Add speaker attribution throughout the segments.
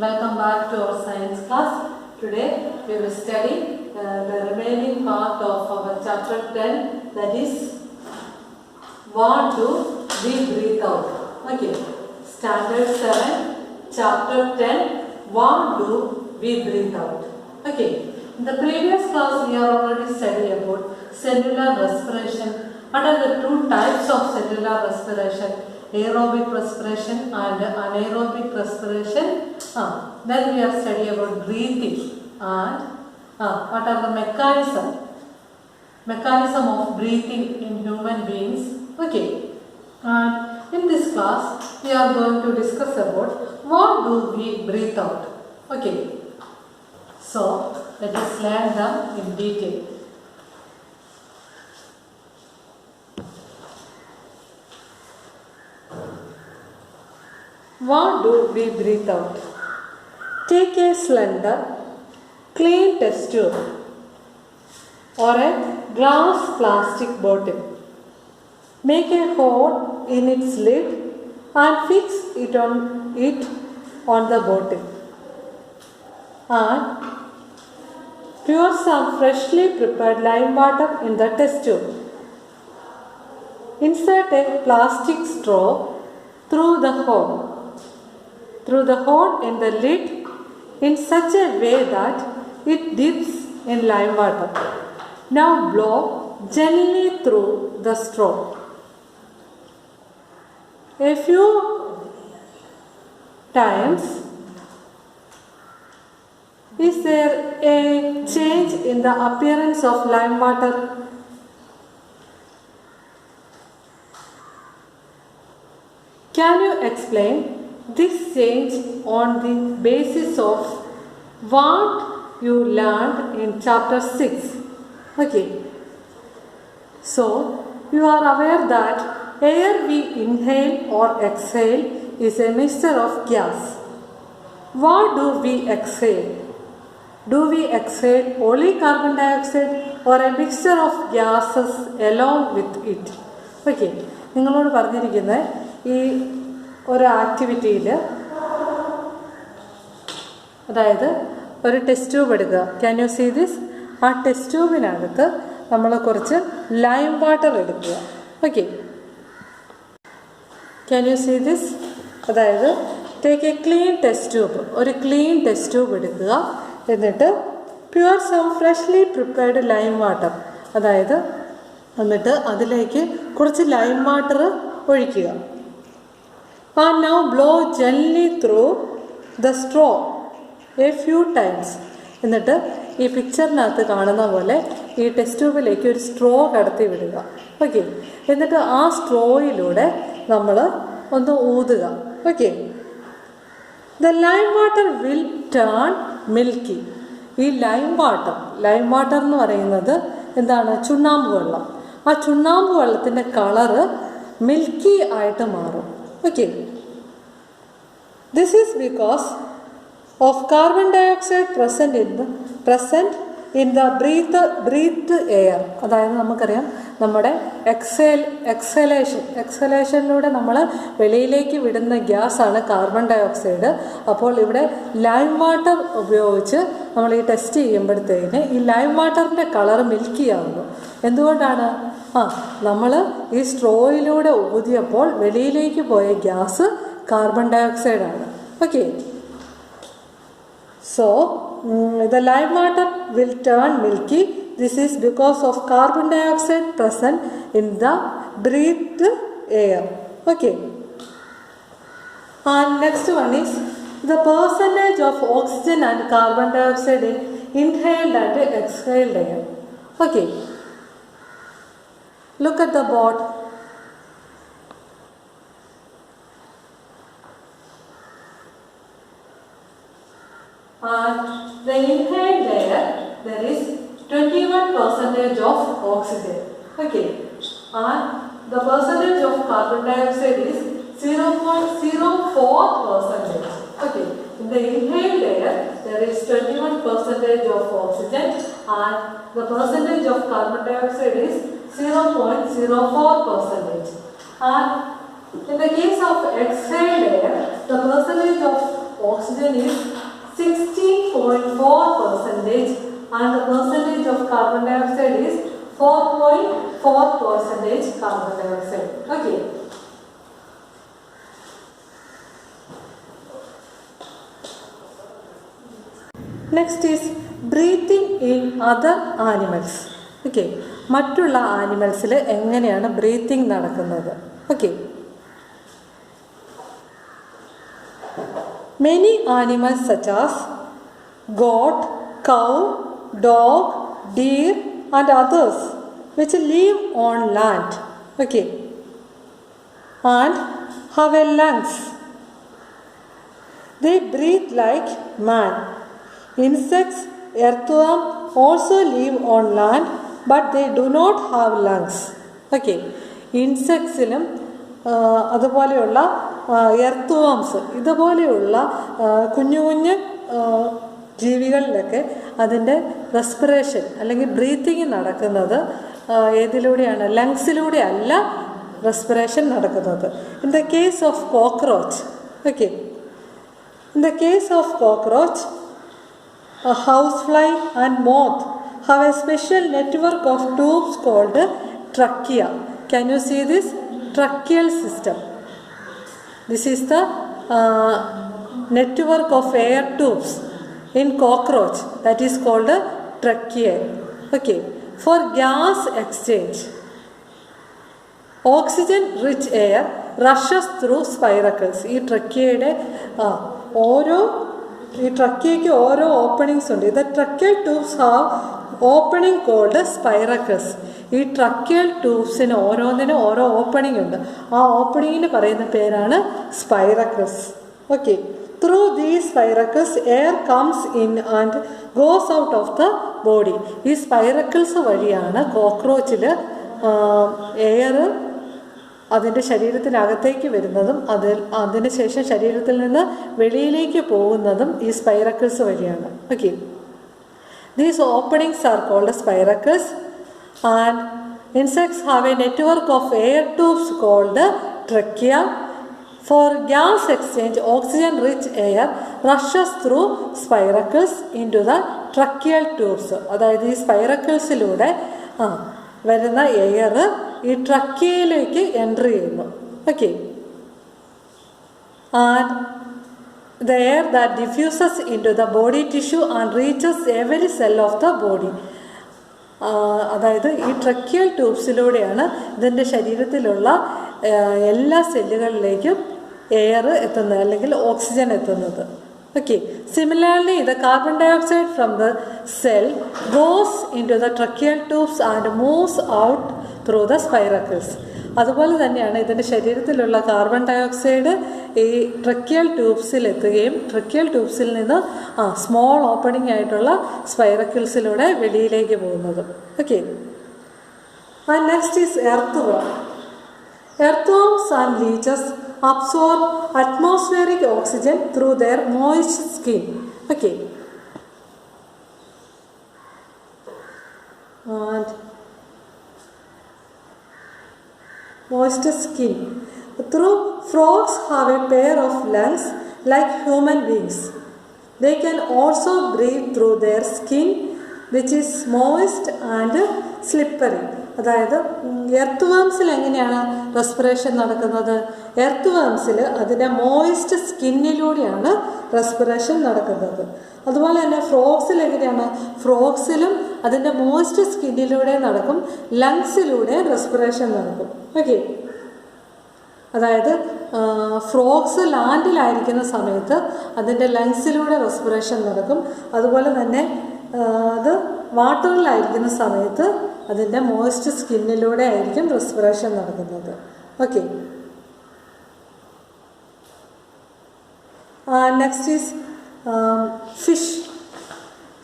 Speaker 1: Welcome back to our science class. Today we will study the remaining part of our chapter 10, that is what do we breathe out. Okay, standard 7, chapter 10, what do we breathe out. Okay, in the previous class we have already studied about cellular respiration. What are the two types of cellular respiration? Aerobic respiration and anaerobic respiration. Then we have studied about breathing and what are the mechanism of breathing in human beings. Okay, and in this class we are going to discuss about what do we breathe out. Okay, so let us learn them in detail. What do we breathe out? Take a slender, clean test tube or a glass plastic bottle. Make a hole in its lid and fix it on the bottle. And pour some freshly prepared lime water in the test tube. Insert a plastic straw through the hole in the lid in such a way that it dips in lime water. Now blow gently through the straw. A few times. Is there a change in the appearance of lime water? Can you explain this change on the basis of what you learned in chapter 6? Okay. So, you are aware that air we inhale or exhale is a mixture of gas. What do we exhale? Do we exhale only carbon dioxide or a mixture of gases along with it? Okay. നിങ്ങളോട് പറഞ്ഞിരിക്കുന്നത് ഈ ഒരു ആക്ടിവിറ്റിയിൽ, അതായത് ഒരു test tube എടുക്കുക. Can you see this? ആ test ട്യൂബിനകത്ത് നമ്മൾ കുറച്ച് ലൈം വാട്ടർ എടുക്കുക. Okay, can you see this? അതായത് take a clean test tube, ഒരു ക്ലീൻ ടെസ്റ്റ് ട്യൂബ് എടുക്കുക. എന്നിട്ട് pure some freshly prepared lime water, അതായത് എന്നിട്ട് അതിലേക്ക് കുറച്ച് ലൈം വാട്ടർ ഒഴിക്കുക. And now blow gently through the straw a few times. എന്നിട്ട് ഈ പിക്ചറിനകത്ത് കാണുന്ന പോലെ ഈ ടെസ്റ്റ് ട്യൂബിലേക്ക് ഒരു സ്ട്രോ കടത്തി വിടുക. ഓക്കെ, എന്നിട്ട് ആ സ്ട്രോയിലൂടെ നമ്മൾ ഒന്ന് ഊതുക. Okay, the lime water will turn milky. ഈ ലൈം വാട്ടർ എന്ന് പറയുന്നത് എന്താണ്? ചുണ്ണാമ്പ് വെള്ളം. ആ ചുണ്ണാമ്പ് വെള്ളത്തിൻ്റെ കളറ് മിൽക്കി ആയിട്ട് മാറും. Okay, this is because of carbon dioxide present in the breathed air. അതായത് നമുക്കറിയാം നമ്മുടെ എക്സലേഷനിലൂടെ നമ്മൾ വെളിയിലേക്ക് വിടുന്ന ഗ്യാസാണ് കാർബൺ ഡയോക്സൈഡ്. അപ്പോൾ ഇവിടെ ലൈം വാട്ടർ ഉപയോഗിച്ച് നമ്മൾ ഈ ടെസ്റ്റ് ചെയ്യുമ്പോഴത്തേന് ഈ ലൈം വാട്ടറിൻ്റെ കളർ മിൽക്കി ആകുന്നു. എന്തുകൊണ്ടാണ്? നമ്മൾ ഈ സ്ട്രോയിലൂടെ ഊതിയപ്പോൾ വെളിയിലേക്ക് പോയ ഗ്യാസ് കാർബൺ ഡയോക്സൈഡാണ്. Okay, so the lime water will turn milky. This is because of carbon dioxide present in the breathed air. Okay, and next one is the percentage of oxygen and carbon dioxide in inhaled and exhaled air. Okay, look at the board. The inhaled air, there is 21% of oxygen. Okay, and the percentage of carbon dioxide is 0.04%. Okay, in the inhaled air there is 21% of oxygen and the percentage of carbon dioxide is 0.04%. And in the case of exhaled air, the percentage of oxygen oxygen is 16.4% and the percentage of carbon dioxide is 4.4% carbon dioxide. Okay. Next is breathing in other animals. Okay. മറ്റുള്ള ആനിമൽസിൽ എങ്ങനെയാണ് breathing നടക്കുന്നത്? Okay. Many animals such as goat, cow, dog, deer and others which live on land, okay, and have a lungs. They breathe like man. Insects, earthworm also live on land but they do not have lungs. Okay, insectsiലും അതുപോലെയുള്ള earth ഇതുപോലെയുള്ള കുഞ്ഞു കുഞ്ഞ് ജീവികളിലൊക്കെ അതിൻ്റെ respiration അല്ലെങ്കിൽ breathing നടക്കുന്നത് ഏതിലൂടെയാണ്? ലങ്സിലൂടെ അല്ല respiration നടക്കുന്നത്. In the case of cockroach, okay, in the case of cockroach, house fly and moth have a special network of tubes called trachea. Can you see this? Tracheal system. This is the network of air tubes in cockroach, that is called trachea. Okay. For gas exchange, oxygen rich air rushes through spiracles. ഈ ട്രക്കിയയുടെ ഈ ട്രക്കിയയ്ക്ക് ഓരോ openings ഉണ്ട്. ഇത് tracheal tubes have opening called spiracles. ഈ tracheal ട്യൂബ്സിന് ഓരോന്നിനും ഓരോ opening ഉണ്ട്. ആ ഓപ്പണിങ്ങിന് പറയുന്ന പേരാണ് spiracles. Okay. Through these spiracles air comes in and goes out of the body. ഈ സ്പൈറക്കിൾസ് വഴിയാണ് കോക്രോച്ചിൽ എയർ അതിൻ്റെ ശരീരത്തിനകത്തേക്ക് വരുന്നതും അതിന് ശേഷം ശരീരത്തിൽ നിന്ന് വെളിയിലേക്ക് പോകുന്നതും ഈ സ്പൈറക്കിൾസ് വഴിയാണ്. Okay. These openings are called spiracles and insects have a network of air tubes called trachea. For gas exchange, oxygen rich air rushes through spiracles into the tracheal tubes. അതായത് ഈ സ്പൈറക്കിൾസിലൂടെ വരുന്ന എയർ ഈ ട്രക്കിയയിലേക്ക് enter ചെയ്യുന്നു. Okay. And the air that diffuses into the body tissue and reaches every cell of the body. അതായത് ഈ tracheal ട്യൂബ്സിലൂടെയാണ് ഇതിൻ്റെ ശരീരത്തിലുള്ള എല്ലാ സെല്ലുകളിലേക്കും എയർ എത്തുന്നത് അല്ലെങ്കിൽ ഓക്സിജൻ എത്തുന്നത്. Okay. Similarly the carbon dioxide from the cell goes into the tracheal tubes and moves out through the spiracles. അതുപോലെ തന്നെയാണ് ഇതിൻ്റെ ശരീരത്തിലുള്ള കാർബൺ ഡയോക്സൈഡ് ഈ ട്രക്കിയൽ ട്യൂബ്സിൽ എത്തുകയും ട്രക്കിയൽ ട്യൂബ്സിൽ നിന്ന് സ്മോൾ ഓപ്പണിംഗ് ആയിട്ടുള്ള സ്പൈറക്കിൾസിലൂടെ വെളിയിലേക്ക് പോകുന്നതും. Okay. And next is earthworm. Earthworms and leeches absorb atmospheric oxygen through their moist skin. Okay. And moist skin. Through frogs have a pair of lungs like human beings. They can also breathe through their skin which is moist and slippery. അതായത് earth വേംസിൽ എങ്ങനെയാണ് respiration നടക്കുന്നത്? Earth വേംസിൽ അതിൻ്റെ moist സ്കിന്നിലൂടെയാണ് respiration നടക്കുന്നത്. അതുപോലെ തന്നെ ഫ്രോഗ്സിൽ എങ്ങനെയാണ്? ഫ്രോഗ്സിലും അതിൻ്റെ moist സ്കിന്നിലൂടെ നടക്കും, ലങ്സിലൂടെ റെസ്പിറേഷൻ നടക്കും. ഓക്കെ. അതായത് ഫ്രോഗ്സ് ലാൻഡിലായിരിക്കുന്ന സമയത്ത് അതിൻ്റെ ലങ്സിലൂടെ റെസ്പിറേഷൻ നടക്കും. അതുപോലെ തന്നെ അത് വാട്ടറിലായിരിക്കുന്ന സമയത്ത് അതിൻ്റെ മോയിസ്റ്റ് സ്കിന്നിലൂടെ ആയിരിക്കും റെസ്പിറേഷൻ നടക്കുന്നത്. ഓക്കെ. Next is fish.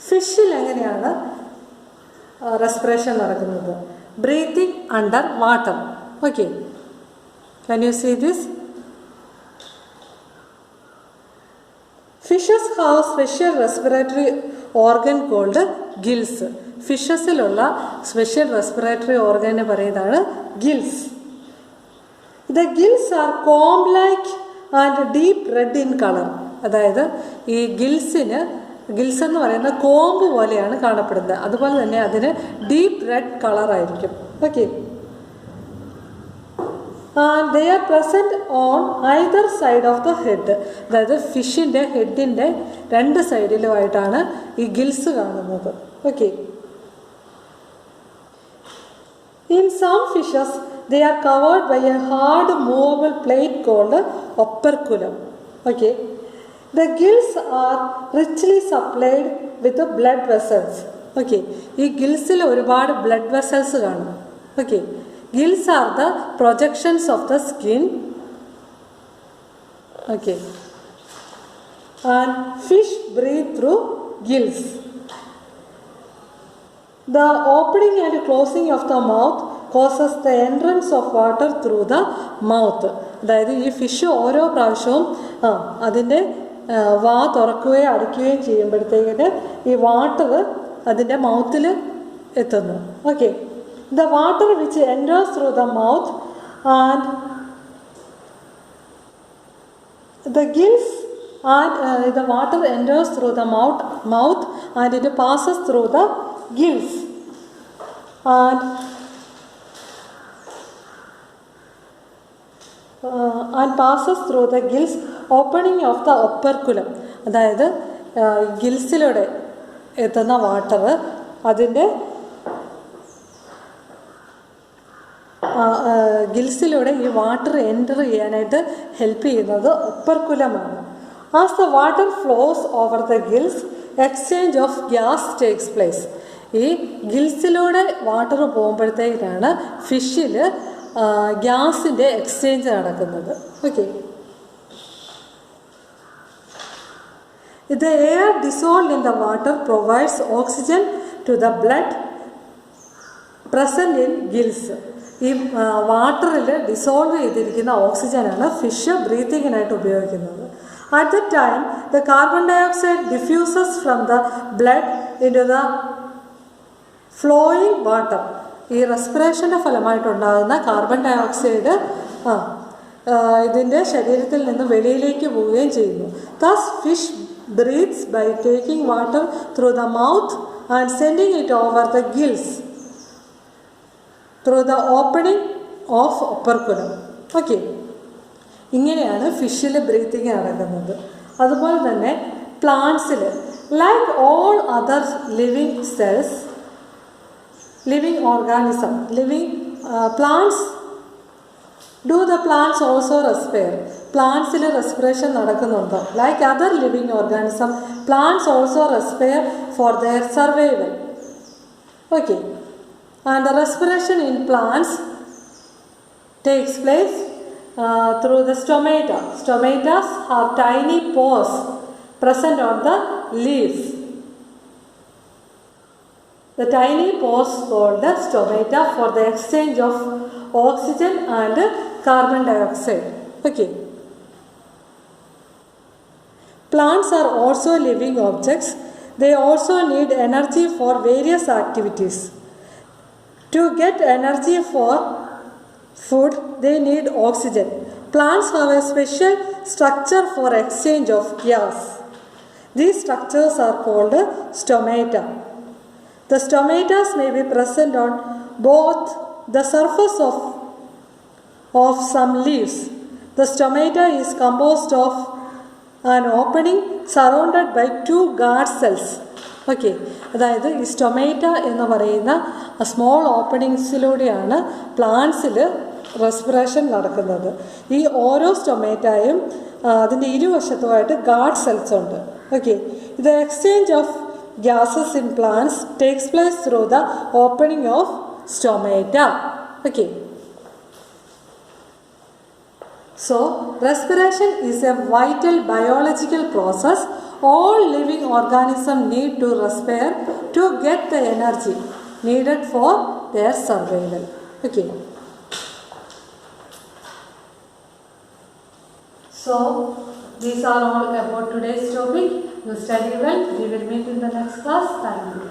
Speaker 1: ഫിഷിൽ എങ്ങനെയാണ് റെസ്പിറേഷൻ നടക്കുന്നത്? Breathing under water. Okay. Can you see this? Fishes have special respiratory organ called gills. ഫിഷസിലുള്ള സ്പെഷ്യൽ റെസ്പിറേറ്ററി ഓർഗനെ പറയുന്നതാണ് gills. The gills are comb like and deep red in colour. അതായത് ഈ gills എന്ന് പറയുന്ന കോമ്പ് പോലെയാണ് കാണപ്പെടുന്നത്. അതുപോലെ തന്നെ അതിന് ഡീപ്പ് റെഡ് കളറായിരിക്കും. Okay, and they are present on either side of the head. അതായത് ഫിഷിൻ്റെ ഹെഡിൻ്റെ രണ്ട് സൈഡിലുമായിട്ടാണ് ഈ ഗിൽസ് കാണുന്നത്. Okay, in some fishes they are covered by a hard movable plate called operculum. Okay, the gills are richly supplied with the blood vessels. Okay, ഈ ഗിൽസിൽ ഒരുപാട് blood vessels കാണും. Okay, gills are the projections of the skin. Okay, and fish breathe through gills. The opening and closing of the mouth causes the entrance of water through the mouth. അതായത് ഈ fish ഓരോ പ്രാവശ്യവും അതിൻ്റെ വാ തുറക്കുകയും അടയ്ക്കുകയും ചെയ്യുമ്പോഴത്തേക്കിന് ഈ വാട്ടർ അതിൻ്റെ മൗത്തിൽ എത്തുന്നു. Okay, the water which enters through the mouth and the gills and the water enters through the mouth and it passes through the gills and passes through the gills opening of the operculum. അതായത് ഗിൽസിലൂടെ എത്തുന്ന water അതിൻ്റെ ഗിൽസിലൂടെ ഈ water enter ചെയ്യാനായിട്ട് help ചെയ്യുന്നത് ഒപ്പർക്കുലമാണ്. As the water flows over the gills exchange of gas takes place. ഈ ഗിൽസിലൂടെ water പോകുമ്പോഴത്തേക്കാണ് ഫിഷിൽ ഗ്യാസിൻ്റെ എക്സ്ചേഞ്ച് നടക്കുന്നത്. Okay, the air dissolved in the water provides oxygen to the blood present in gills. ഈ വാട്ടറിൽ ഡിസോൾവ് ചെയ്തിരിക്കുന്ന ഓക്സിജനാണ് ഫിഷ് ബ്രീത്തിങ്ങിനായിട്ട് ഉപയോഗിക്കുന്നത്. At the time the carbon dioxide diffuses from the blood into the flowing water. ഈ റെസ്പിറേഷൻ്റെ ഫലമായിട്ടുണ്ടാകുന്ന carbon dioxide ഇതിൻ്റെ ശരീരത്തിൽ നിന്ന് വെളിയിലേക്ക് പോവുകയും ചെയ്യുന്നു. Thus fish breathes by taking water through the mouth and sending it over the gills through the opening of operculum. Okay, ഇങ്ങനെയാണ് ഫിഷിൽ ബ്രീത്തിങ് നടക്കുന്നത്. അതുപോലെ തന്നെ പ്ലാന്റ്സിൽ like all other living cells living organism plants do the plants also respire. പ്ലാന്റ്സിൽ respiration നടക്കുന്നുണ്ടോ? Like other living organism plants also respire for their survival. Okay, and the respiration in plants takes place through the stomata. Stomatas have tiny pores present on the leaves. The tiny pores called the stomata for the exchange of oxygen and carbon dioxide. Okay, plants are also living objects. They also need energy for various activities. To get energy for food, they need oxygen. Plants have a special structure for exchange of gas. These structures are called stomata. The stomatas may be present on both the surface of some leaves. The stomata is composed of an opening surrounded by two guard cells. Okay, അതായത് ഈ stomata എന്ന് പറയുന്ന small ഓപ്പണിങ്സിലൂടെയാണ് പ്ലാന്റ്സിൽ respiration നടക്കുന്നത്. ഈ ഓരോ സ്റ്റൊമേറ്റയും അതിൻ്റെ ഇരുവശത്തുമായിട്ട് guard cells ഉണ്ട്. Okay, the exchange of gases in plants takes place through the opening of stomata. Okay, so respiration is a vital biological process. All living organisms need to respire to get the energy needed for their survival. Okay, so these are all about today's topic. You study well. We will meet in the next class. Thank you.